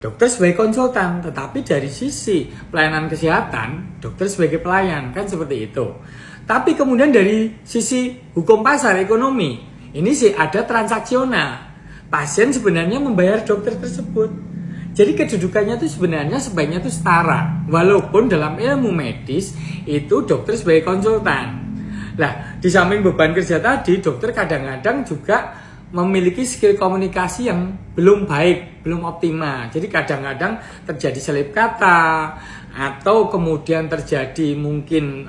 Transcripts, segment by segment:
Dokter sebagai konsultan, tetapi dari sisi pelayanan kesehatan, dokter sebagai pelayan, kan seperti itu. Tapi kemudian dari sisi hukum pasar ekonomi, ini sih ada transaksional. Pasien sebenarnya membayar dokter tersebut. Jadi kedudukannya itu sebenarnya sebaiknya itu setara. Walaupun dalam ilmu medis itu dokter sebagai konsultan. Nah, di samping beban kerja tadi, dokter kadang-kadang juga memiliki skill komunikasi yang belum baik, belum optimal. Jadi kadang-kadang terjadi selip kata atau kemudian terjadi mungkin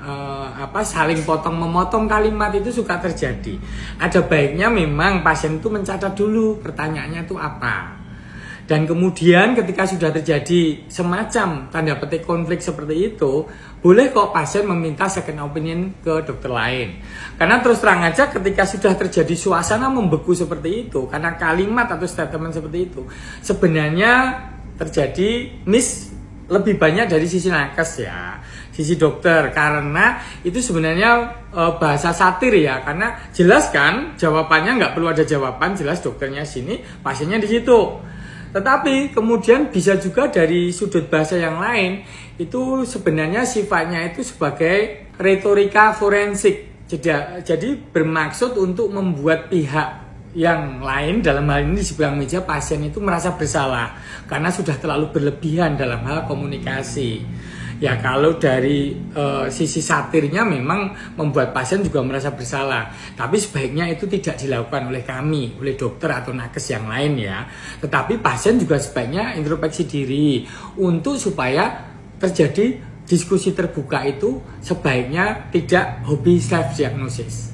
saling potong memotong kalimat, itu suka terjadi. Ada baiknya memang pasien itu mencatat dulu pertanyaannya itu apa. Dan kemudian ketika sudah terjadi semacam tanda petik konflik seperti itu, boleh kok pasien meminta second opinion ke dokter lain. Karena terus terang aja ketika sudah terjadi suasana membeku seperti itu, karena kalimat atau statement seperti itu, sebenarnya terjadi lebih banyak dari sisi nakes ya, sisi dokter. Karena itu sebenarnya bahasa satir ya, karena jelas kan jawabannya nggak perlu ada jawaban, jelas dokternya sini, pasiennya di situ. Tetapi kemudian bisa juga dari sudut bahasa yang lain, itu sebenarnya sifatnya itu sebagai retorika forensik. Jadi bermaksud untuk membuat pihak yang lain, dalam hal ini di sebelah meja pasien itu merasa bersalah karena sudah terlalu berlebihan dalam hal komunikasi. Ya kalau dari sisi satirnya memang membuat pasien juga merasa bersalah. Tapi sebaiknya itu tidak dilakukan oleh kami, oleh dokter atau nakes yang lain ya. Tetapi pasien juga sebaiknya introspeksi diri untuk supaya terjadi diskusi terbuka itu sebaiknya tidak hobi self diagnosis.